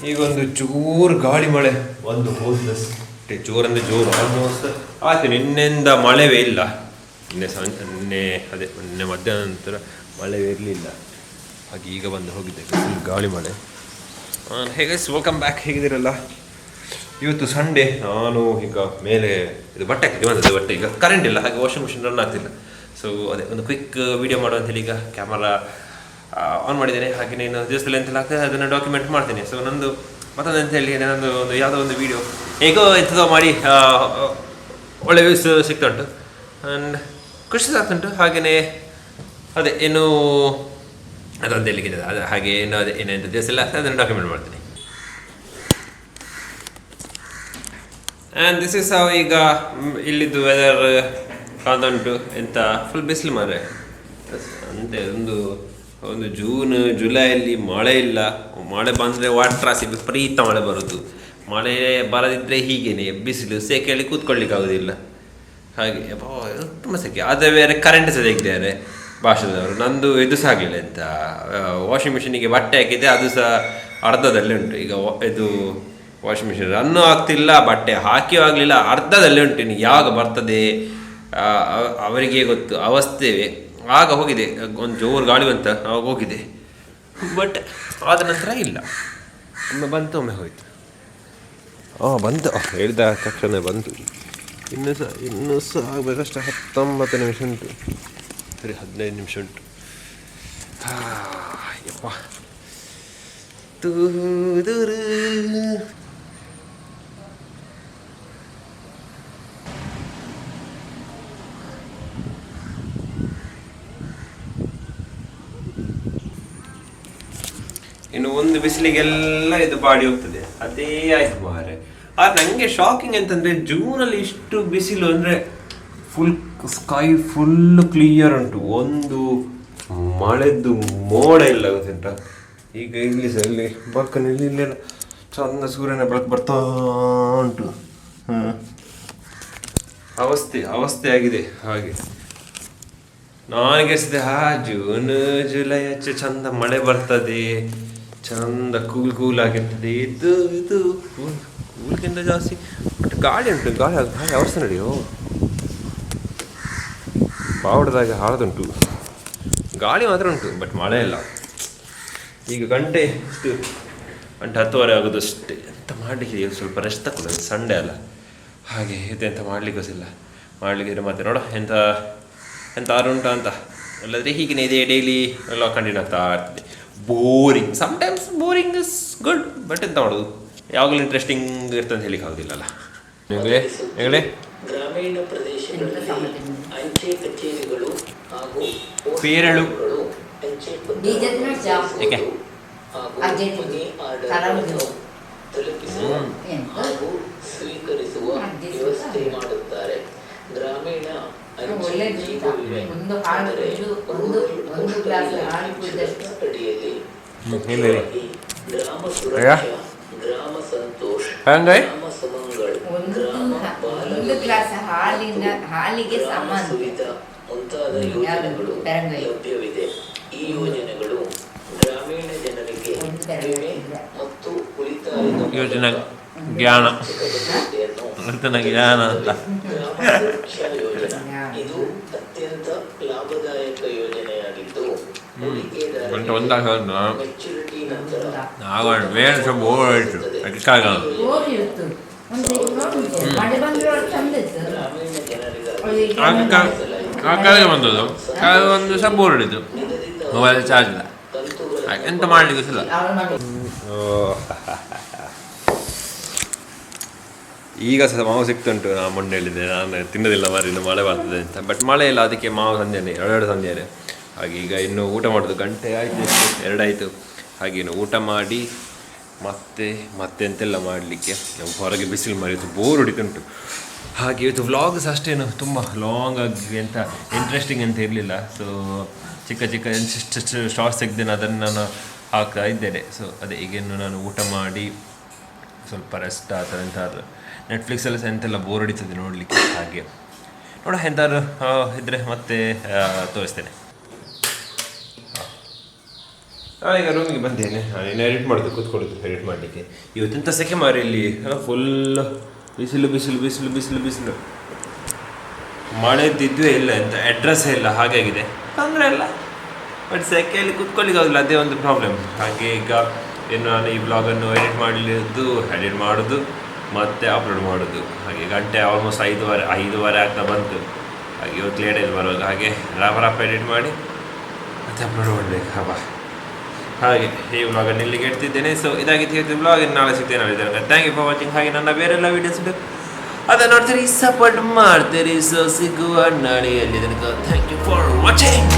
ಈಗ ಒಂದು ಜೋರು ಗಾಳಿ ಮಳೆ ಒಂದು ಹೋದಷ್ಟೇ, ಜೋರಂದರೆ ಜೋರು ಆಲ್ಮೋಸ್ಟ್ ಆಯ್ತು. ನಿನ್ನೆಯಿಂದ ಮಳೆವೇ ಇಲ್ಲ, ನಿನ್ನೆ ಮಧ್ಯಾಹ್ನ ನಂತರ ಮಳೆವೇ ಇರಲಿಲ್ಲ. ಹಾಗೆ ಈಗ ಬಂದು ಹೋಗಿದೆ ಗಾಳಿ ಮಳೆ. ಹೇಗೆ ವೆಲ್ಕಮ್ ಬ್ಯಾಕ್, ಹೇಗಿದ್ದೀರಲ್ಲ? ಇವತ್ತು ಸಂಡೇ. ನಾನು ಈಗ ಮೇಲೆ ಇದು ಬಟ್ಟೆ ಹಾಕಿದ್ದೆ ಬಂದದ್ದು, ಬಟ್ಟೆ ಈಗ ಕರೆಂಟ್ ಇಲ್ಲ, ಹಾಗೆ ವಾಷಿಂಗ್ ಮಿಷಿನ್ ರನ್ ಆಗ್ತಿಲ್ಲ. ಸೊ ಅದೇ ಒಂದು ಕ್ವಿಕ್ ವಿಡಿಯೋ ಮಾಡುವ ಅಂತೇಳಿ ಈಗ ಕ್ಯಾಮರಾ ಆನ್ ಮಾಡಿದ್ದೇನೆ. ಹಾಗೆ ನಾನು ದಿವಸದಲ್ಲಿ ಎಂತೆಲ್ಲ ಆಗ್ತದೆ ಅದನ್ನು ಡಾಕ್ಯುಮೆಂಟ್ ಮಾಡ್ತೇನೆ. ಸೊ ನಂದು ಮತ್ತೊಂದು ಅಂತ ಹೇಳಿ ನಂದು ಒಂದು ಯಾವುದೋ ಒಂದು ವೀಡಿಯೋ ಹೇಗೋ ಎಂಥದೋ ಮಾಡಿ ಒಳ್ಳೆ ವ್ಯೂಸ್ ಸಿಗ್ತಾ ಉಂಟು ಆ್ಯಂಡ್ ಖುಷಿ ಆಗ್ತುಂಟು. ಹಾಗೆಯೇ ಅದೇ ಏನು ಅದೊಂದು ಹೇಳಿಕ್ಕಿದೆ, ಅದು ಹಾಗೆ ಏನು ಅದೇ ಏನೆಂಥ ದಿವಸ ಎಲ್ಲ ಅದನ್ನು ಡಾಕ್ಯುಮೆಂಟ್ ಮಾಡ್ತೀನಿ. ಆ್ಯಂಡ್ ದಿಸ್ ಇಸ್ ಹೌ ಈಗ ಇಲ್ಲಿದ್ದು ವೆದರ್ ಕಾಣ್ತಾ ಉಂಟು. ಎಂಥ ಫುಲ್ ಬಿಸಿಲು ಮಾರೆ ಅಂತೆ. ಒಂದು ಜೂನ್ ಜುಲೈಯಲ್ಲಿ ಮಳೆ ಇಲ್ಲ, ಮಳೆ ಬಂದರೆ ವಾಟ್ರಾಸಿ ವಿಪರೀತ ಮಳೆ ಬರೋದು, ಮಳೆ ಬರದಿದ್ದರೆ ಹೀಗೇನೆ ಬಿಸಿಲು ಸೆಕೆಯಲ್ಲಿ ಕೂತ್ಕೊಳ್ಳಿಕ್ಕಾಗೋದಿಲ್ಲ. ಹಾಗೆ ತುಂಬ ಸೆಕೆ. ಆದರೆ ಬೇರೆ ಕರೆಂಟ್ ಸಹ ತೆಗೆದಿದ್ದಾರೆ ಭಾಷೆದವರು. ನಂದು ಇದು ಸಹ ಆಗಲಿಲ್ಲ, ಎಂತ ವಾಷಿಂಗ್ ಮಿಷಿನಿಗೆ ಬಟ್ಟೆ ಹಾಕಿದ್ದೆ ಅದು ಸಹ ಅರ್ಧದಲ್ಲೇ ಉಂಟು. ಈಗ ಇದು ವಾಷಿಂಗ್ ಮಿಷಿನ್ ರನ್ನೂ ಆಗ್ತಿಲ್ಲ, ಬಟ್ಟೆ ಹಾಕಿಯೂ ಆಗಲಿಲ್ಲ, ಅರ್ಧದಲ್ಲೇ ಉಂಟು. ಇನ್ನು ಯಾವಾಗ ಬರ್ತದೆ ಅವರಿಗೆ ಗೊತ್ತು ಅವಸ್ಥೆ. ಆಗ ಹೋಗಿದೆ ಒಂದು ಜೋರು ಗಾಳಿ ಬಂತ, ಆವಾಗ ಹೋಗಿದೆ. ಬಟ್ ಆದ ನಂತರ ಇಲ್ಲ, ಒಮ್ಮೆ ಬಂತು ಒಮ್ಮೆ ಹೋಯಿತು. ಬಂತು, ಹೇಳಿದ ತಕ್ಷಣ ಬಂತು. ಇನ್ನೂ ಸಹ ಆಗಬೇಕಷ್ಟೇ. 19 ನಿಮಿಷ ಉಂಟು, ಸರಿ 15 ನಿಮಿಷ ಉಂಟು. ಯಪ್ಪ ತೂದೂರು. ಇನ್ನು ಒಂದು ಬಿಸಿಲಿಗೆಲ್ಲ ಇದು ಬಾಡಿ ಹೋಗ್ತದೆ, ಅದೇ ಆಯ್ತು ಮಾರೆ. ಆದರೆ ನನಗೆ ಶಾಕಿಂಗ್ ಅಂತಂದರೆ ಜೂನಲ್ಲಿ ಇಷ್ಟು ಬಿಸಿಲು ಅಂದರೆ ಫುಲ್ ಸ್ಕೈ ಫುಲ್ ಕ್ಲಿಯರ್ ಉಂಟು, ಒಂದು ಮಳೆದು ಮೋಡ ಇಲ್ಲ ಗೊತ್ತುಂಟ. ಈಗ ಇಲ್ಲಿ ಸಹ ಇಲ್ಲಿ ಬಕ್ಕನಲ್ಲಿ ಇಲ್ಲೆಲ್ಲ ಚಂದ ಸೂರ್ಯನ ಬೆಳಕು ಬರ್ತಾ ಉಂಟು. ಅವಸ್ಥೆ ಆಗಿದೆ. ಹಾಗೆ ನನಗೆ ಜೂನ್ ಜುಲೈ ಹಚ್ಚ ಚಂದ ಮಳೆ ಬರ್ತದೆ, ಚಂದ ಕೂಲ್ ಆಗಿರ್ತದೆ. ಇದು ಕೂಲ್ಗಿಂತ ಜಾಸ್ತಿ ಬಟ್ ಗಾಳಿ ಉಂಟು, ಗಾಳಿ ಅವರ್ಸ ನಡೆಯೋ ಪಾವಡದಾಗೆ ಹಾಳದುಂಟು, ಗಾಳಿ ಮಾತ್ರ ಉಂಟು ಬಟ್ ಮಳೆ ಇಲ್ಲ. ಈಗ ಗಂಟೆ 10:30 ಆಗೋದು ಅಷ್ಟೇ. ಎಂತ ಮಾಡಲಿಕ್ಕೆ ಈಗ ಸ್ವಲ್ಪ ರೆಸ್ಟ್ ತಗೊಳ್ಳೋದು, ಸಂಡೇ ಅಲ್ಲ. ಹಾಗೆ ಇದೆಂತ ಮಾಡಲಿಕ್ಕೋಸಿಲ್ಲ, ಮಾಡಲಿಕ್ಕಿದ್ರೆ ಮತ್ತೆ ನೋಡೋ ಎಂತ ಉಂಟು ಅಂತ. ಅಲ್ಲದ್ರೆ ಹೀಗೆ ಇದೆ ಡೈಲಿ ಎಲ್ಲ ಕಂಟಿನ್ಯೂ ಆಗ್ತಾ ಇರ್ತದೆ. Boring, sometimes boring is good, but ಎಂತ ಮಾಡೋದು, ಯಾವಾಗಲೂ ಇಂಟ್ರೆಸ್ಟಿಂಗ್ ಇರ್ತಂತ ಹೇಳಿಕ್ಕೆ ಆಗೋದಿಲ್ಲಲ್ಲ. ಹೆಂಗಳೆ ಗ್ರಾಮೀಣ ಪ್ರದೇಶಗಳಲ್ಲಿ ಅಂಚೆ ಕಚೇರಿಗಳು ಹಾಗೂ ಪೇರಳು ಏಕೆ ತಲುಪಿಸುವ ಹಾಗೂ ಸ್ವೀಕರಿಸುವ ವ್ಯವಸ್ಥೆ ಮಾಡುತ್ತಾರೆ. ಗ್ರಾಮೀಣ ಅಡಿಯಲ್ಲಿ ಗ್ರಾಮ ಸುರಕ್ಷಾ, ಗ್ರಾಮ ಸಂತೋಷ, ಗ್ರಾಮ ಸುಮಂಗಳ, ಹಾಲಿಗೆ ಸುವಿಧಾ ಮುಂತಾದ ಯೋಜನೆಗಳು ಲಭ್ಯವಿದೆ. ಈ ಯೋಜನೆಗಳು ಗ್ರಾಮೀಣ ಜನರಿಗೆ ವಿಮೆ ಮತ್ತು ಉಳಿತಾಯದ ಯೋಜನೆ ಜ್ಞಾನ ಅಂತ ಇದು ಅತ್ಯಂತ ಲಾಭದಾಯಕ ಯೋಜನೆಯಾಗಿದ್ದು ಮೆಚುರಿಟಿ ನಂತರ ಬಂದದ್ದು ಒಂದು ಸಹ ಬೋರ್ ಹಿಡಿದು ಮೊಬೈಲ್ ಚಾರ್ಜ್ ಇಲ್ಲ, ಎಂತ ಮಾಡಲಿಕ್ಕೆ ಸಿಲ್ಲ. ಈಗ ಸಹ ಮಾವು ಸಿಕ್ತುಂಟು. ನಾನು ಮೊನ್ನೆ ಹೇಳಿದ್ದೆ ನಾನು ತಿನ್ನೋದಿಲ್ಲ ಮಾರಿ, ಇನ್ನು ಮಳೆ ಬರ್ತದೆ ಅಂತ. ಬಟ್ ಮಳೆ ಇಲ್ಲ, ಅದಕ್ಕೆ ಮಾವು ಸಂಜೆನೆ 2 ಸಂಜೆನೆ. ಹಾಗೆ ಈಗ ಇನ್ನು ಊಟ ಮಾಡೋದು, ಗಂಟೆ ಆಯಿತು, 2 ಆಯಿತು. ಹಾಗೆ ಇನ್ನು ಊಟ ಮಾಡಿ ಮತ್ತೆ ಎಂತೆಲ್ಲ ಮಾಡಲಿಕ್ಕೆ. ಹೊರಗೆ ಬಿಸಿಲು ಮರೆಯಿತು, ಬೋರ್ ಹೊಡಿತುಂಟು. ಹಾಗೆ ಇವತ್ತು ವ್ಲಾಗ್ಸ್ ಅಷ್ಟೇನು ತುಂಬ ಲಾಂಗ್ ಆಗಿ ಎಂತ ಇಂಟ್ರೆಸ್ಟಿಂಗ್ ಅಂತ ಇರಲಿಲ್ಲ. ಸೊ ಚಿಕ್ಕ ಶಾರ್ಟ್ಸ್ ತೆಗೆದೇನೆ, ಅದನ್ನು ನಾನು ಹಾಕ್ತಾ ಇದ್ದೇನೆ. ಸೊ ಅದೇ ಈಗಿನ್ನು ನಾನು ಊಟ ಮಾಡಿ ಸ್ವಲ್ಪ ರೆಸ್ಟ್ ಆ ಥರ ಎಂತಾದ್ರು ನೆಟ್ಫ್ಲಿಕ್ಸಲ್ಲಿ ಸಹ ಎಂತೆಲ್ಲ ಬೋರ್ ಹೊಡಿತದೆ ನೋಡಲಿಕ್ಕೆ. ಹಾಗೆ ನೋಡ ಎಂತಾದ್ರು ಇದ್ದರೆ ಮತ್ತೆ ತೋರಿಸ್ತೇನೆ. ನಾನೀಗ ರೂಮಿಗೆ ಬಂದೇನೆ. ನಾನೇನು ಎಡಿಟ್ ಮಾಡೋದು ಕೂತ್ಕೊಳ್ಳೋದು ಎಡಿಟ್ ಮಾಡಲಿಕ್ಕೆ. ಇವತ್ತೆಂಥ ಸೆಕೆ ಮಾರಿ ಇಲ್ಲಿ ಫುಲ್ ಬಿಸಿಲು ಬಿಸಿಲು ಬಿಸಿಲು ಬಿಸಿಲು ಬಿಸಿಲು. ಮಳೆದಿದ್ವೇ ಇಲ್ಲ, ಎಂತ ಅಡ್ರೆಸ್ಸೇ ಇಲ್ಲ, ಹಾಗಾಗಿದೆ. ತೊಂದರೆ ಇಲ್ಲ, ಬಟ್ ಸೆಕೆಯಲ್ಲಿ ಕೂತ್ಕೊಳ್ಳಿಕ್ಕೆ ಆಗೋದಿಲ್ಲ, ಅದೇ ಒಂದು ಪ್ರಾಬ್ಲಮ್. ಹಾಗೆ ಈಗ ಏನು ನಾನು ಈ ಬ್ಲಾಗನ್ನು ಎಡಿಟ್ ಮಾಡೋದು ಮತ್ತು ಅಪ್ಲೋಡ್ ಮಾಡೋದು. ಹಾಗೆ ಗಂಟೆ ಆಲ್ಮೋಸ್ಟ್ 5:30 ಆಗ್ತಾ ಬಂತು. ಹಾಗೆ ಇವತ್ತು ಲೇಟಾಗಿ ಬರುವಾಗ ಹಾಗೆ ರಫ್ ಎಡಿಟ್ ಮಾಡಿ ಮತ್ತೆ ಅಪ್ಲೋಡ್ ಮಾಡಬೇಕು. ಹಬ್ಬ ಹಾಗೆ ಈ ವ್ಲಾಗನ್ನು ಇಲ್ಲಿಗೆ ಇಡ್ತಿದ್ದೇನೆ. ಸೊ ಇದಾಗಿತ್ತು ಇವತ್ತು ವ್ಲಾಗ್. ನಾಳೆ ಸಿಗ್ತೇನೆ. Thank you for watching. ಹಾಗೆ ನನ್ನ ಬೇರೆಲ್ಲ ವೀಡಿಯೋಸ್ ಅದನ್ನು ನೋಡ್ತೀರಿ, ಸಪೋರ್ಟ್ ಮಾಡ್ತೀರಿ. ಸೊ ಸಿಗುವ ನಾಳೆಯಲ್ಲಿ ತನಕ ಥ್ಯಾಂಕ್ ಯು ಫಾರ್ ವಾಚಿಂಗ್.